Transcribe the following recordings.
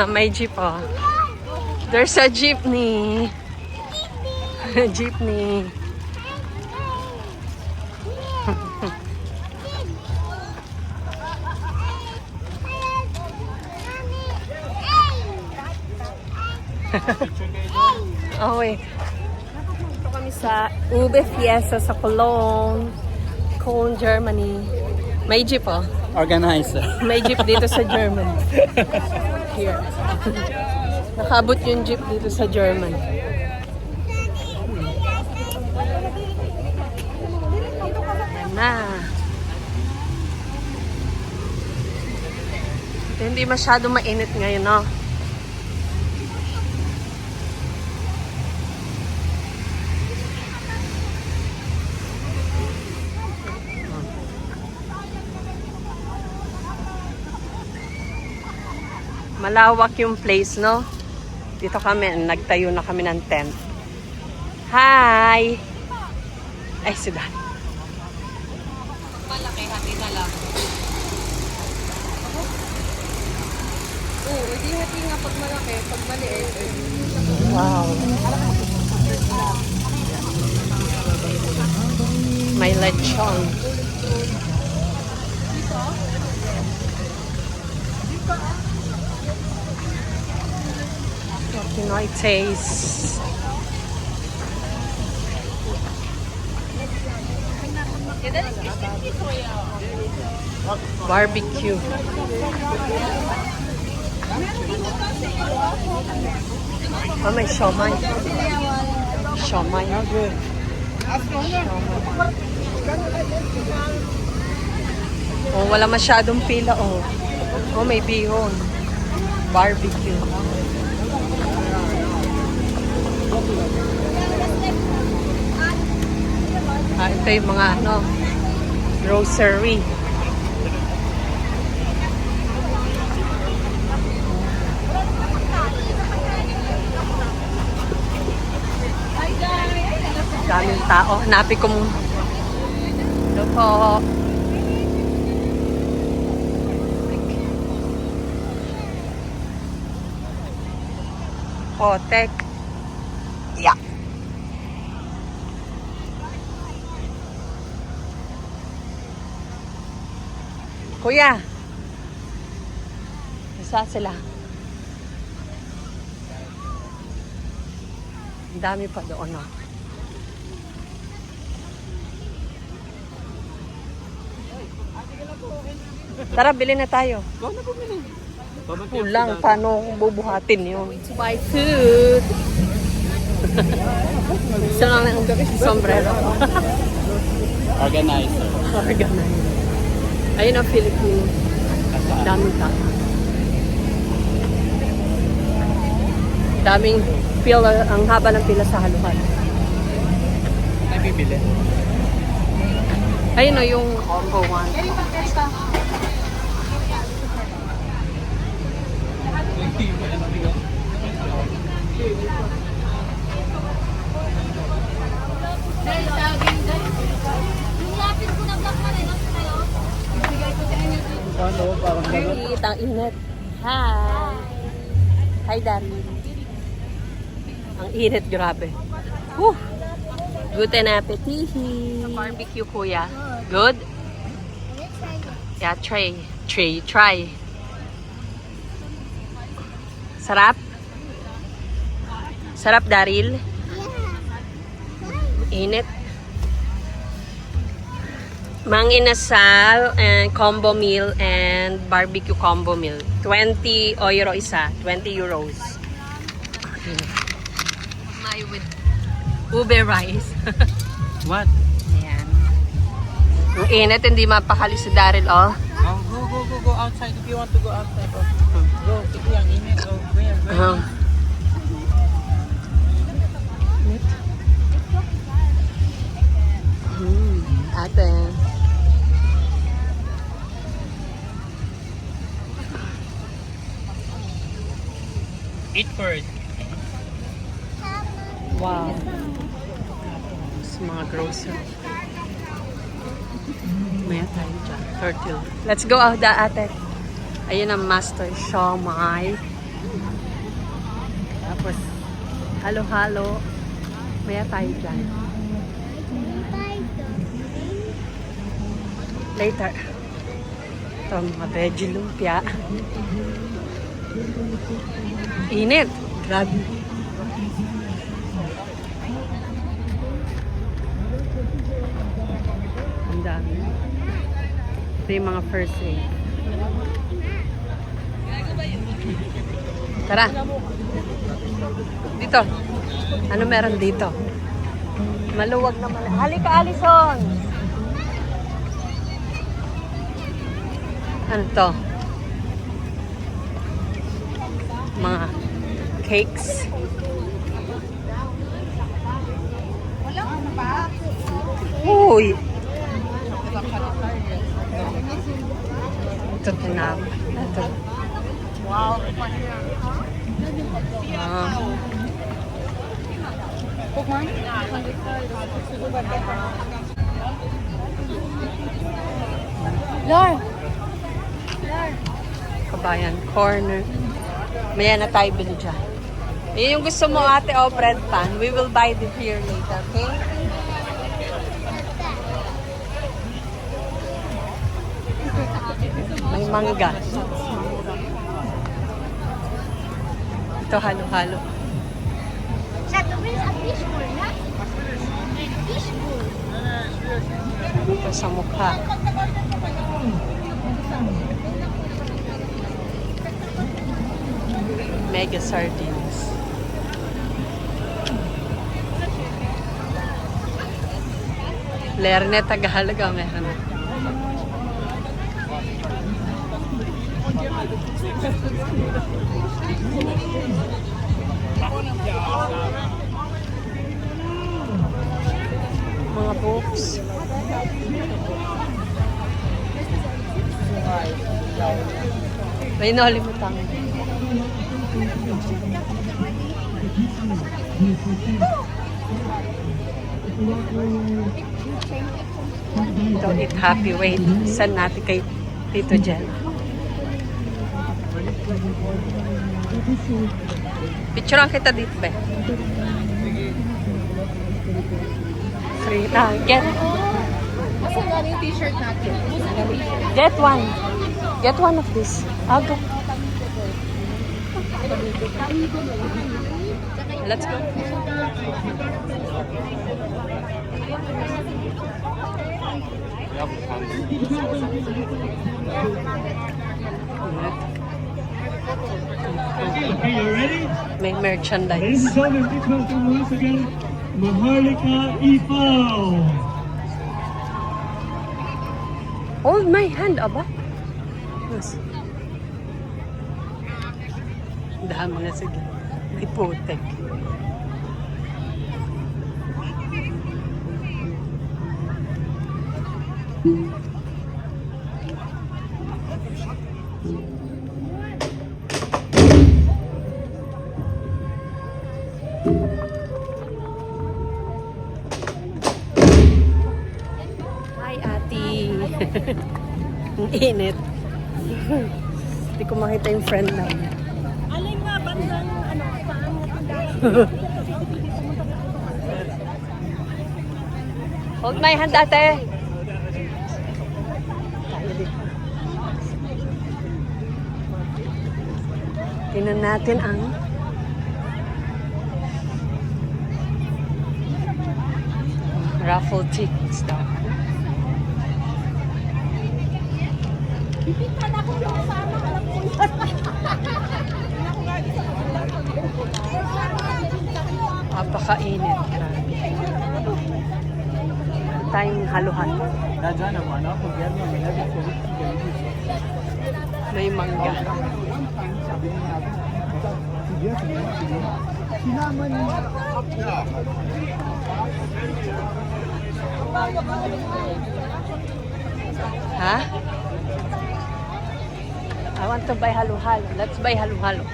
May jeep oh. There's a jeepney. Jeepney. Oh wait. Ito kami sa Ube Fiesta sa Cologne, Germany. May jeep oh. Organizer. May jeep dito sa Germany. Here. Nakabot yung jeep dito sa Germany. Ayan na. Hindi masyado mainit ngayon, no? Malawak yung place, no? Dito kami, nagtayo na kami ng tent. Hi! Ay, si Dan. Malaki, hati na lang. Oo, hindi hati nga pag malaki. Pag maliit, wow. May lechon. Pinoy taste. Barbecue. Oh, may siomay. Siomay. Oh, wala masyadong pila, oh. Oh, may bihon. Barbecue. Ito yung mga grocery. Daming tao. Hanapin ko muna. Hello po. Potek. Yeah. Kuya, isa sila. Ang dami pa doon, no? Tara, bilhin na tayo. Kulang, paano bubuhatin yun? To buy food. Isa lang ang sombrero. Organizer. Organizer. Ayun ang Philippine. Daming tao. Daming pila, ang haba ng pila sa halo-halo. Ay, bibili. Ayun o, yung combo one. Ano, parang Init, ang init. Hi! Hi, Dad. Ang init, grabe. Whew! Guten appetit! Barbecue, kuya. Good? Yeah, try. Try. Sarap? Sarap, Daryl? Init. Mang inasal and combo meal and barbecue combo meal. 20 euro isa. 20 euros. My with ube rice. What? Ayan. Ang init, hindi mapakali si Daryl, oh. Oh, go outside if you want to go outside. Oh. Go, sige ang init. Oh, where? Ate. Eat first. Wow. Sa mga grocery. Maya tayo dyan. Turtle. Let's go out ate. Ayun ang master siomai. Tapos, halo-halo. Maya tayo dyan. Later. Ito, mga veggie lumpia. Init. Grabe. Ang dami. Ito yung mga first aid. Tara. Dito. Ano meron dito? Maluwag na maluwag. Halika, Alison! Ano to? Mga cakes. Uy! Ito tinam. Ito. Wow. Lord! Kabayan corner. Maya na tayo bili dyan. Yun yung gusto mo ate o bread pan. We will buy it here later, okay? May mangga. Ito halo-halo. Ito sa mukha. Mega sardines. Lerne Tagalog meron. Mga books. May nalimutan. Ito, Eat Happy. Wait, send natin kay Tito Jen. Picturean kita dito, be. Free na. Get. Asa nga yung t-shirt natin? Get one. Get one of this. I'll go. Let's go. Okay, you ready? May Ladies merchandise. and gentlemen, please welcome once again Maharlika Ifao. Hold my hand, aba. Yes. Dami na sige. May putek. Hi, Ate. Ang init. Hindi ko makita yung friend namin. Alin nga ba ng ano, saan Hold my hand, ate. Tingnan natin ang raffle tickets daw. Pipitan ako yung kasama, alam ko yun. Napakainit. Grabe. Tayong halo-halo. May mangga. Ha? I want to buy halo-halo. Let's buy halo-halo.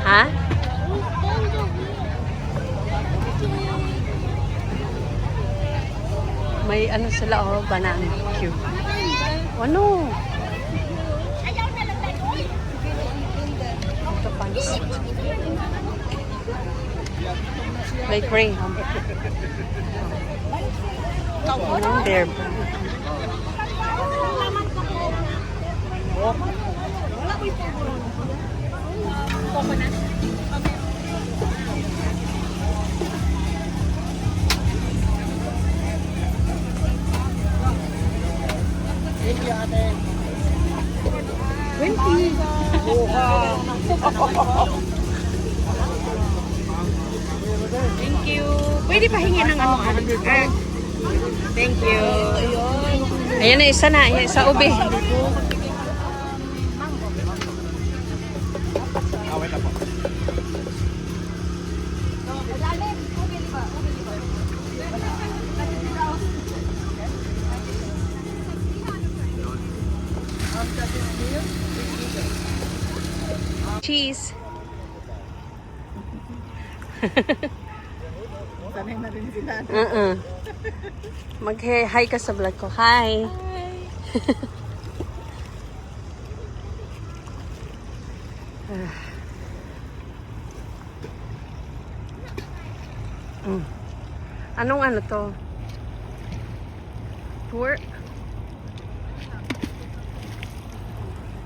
Ha? May ano sila, oh, banana cue. Ano? Like rain. There. Thank you. Pwede pahingi ng ano? Thank you. Ayan na, isa na. Ayan, isa ube. Cheese. Sanay na rin sila. Mag-hi ka sa vlog ko. Hi. Anong ano to? Tour?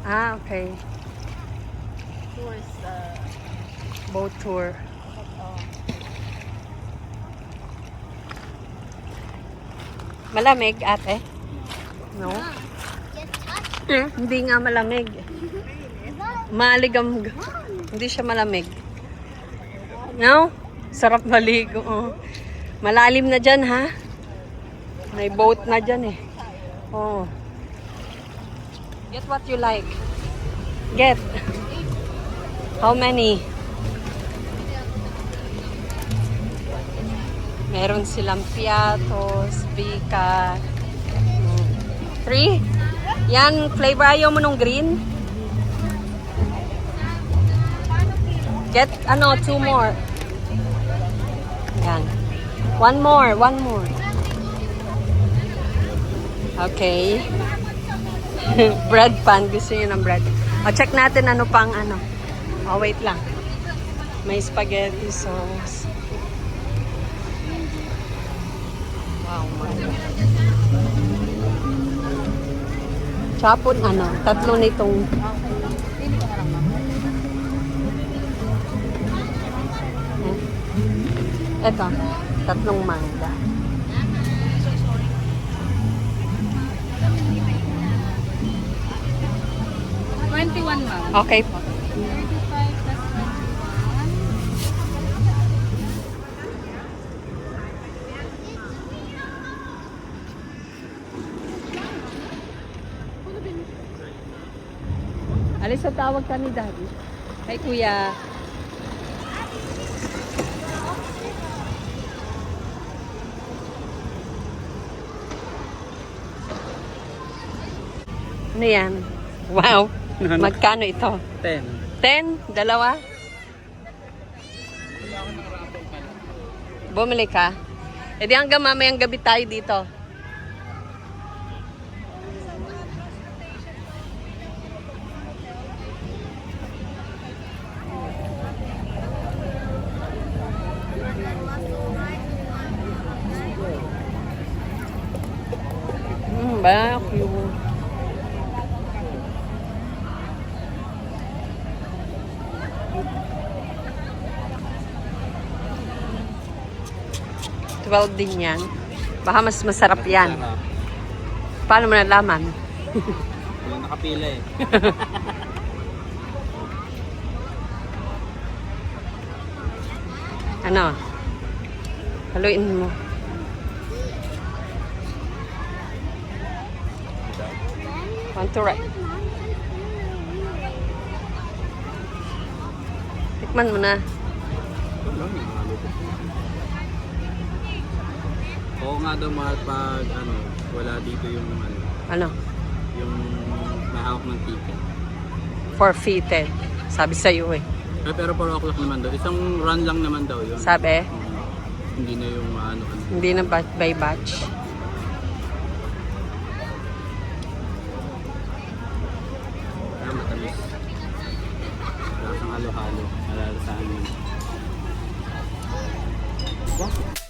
Ah, okay. Tours, Boat tour. Malamig, ate? No? Hindi nga malamig. Maligam. Hindi siya malamig. No? Sarap maligo. Oh. Malalim na dyan, ha? May boat na dyan, eh. Oh. Get what you like. Get. How many? Meron silang piatos, bika. 3? Yan, flavor. Ayaw mo nung green? Get, 2 more. Yan. One more. Okay. Bread pan. Gusto niyo ng bread. O, check natin ano pang ano. Oh, wait lang. May spaghetti sauce. Wow, mango. Chapon, 3 nitong. Ito, 3 mangga. $21, ma'am. Okay. 35 plus 21. Alis sa tawag ka ni Daddy. Hi, Kuya. Ano yan? Wow. Magkano ito? 10. 10? Dalawa? Bumili ka? E di hanggang mamayang gabi tayo dito. Ba, cute. $12 din yan. Baka mas masarap yan. Paano mo nalaman? Walang nakapila eh. Ano? Haluin mo. Want to right. Tikman mo na. Oo nga daw mahal pag wala dito yung Ano? yung mahawak ng ticket. Forfeited. Sabi sa iyo eh. Pero 4 o'clock naman daw. Isang run lang naman daw yun. Sabi, Hindi na yung hindi na by batch. matamis. Lasang halo-halo. Alalasahan yun. ba?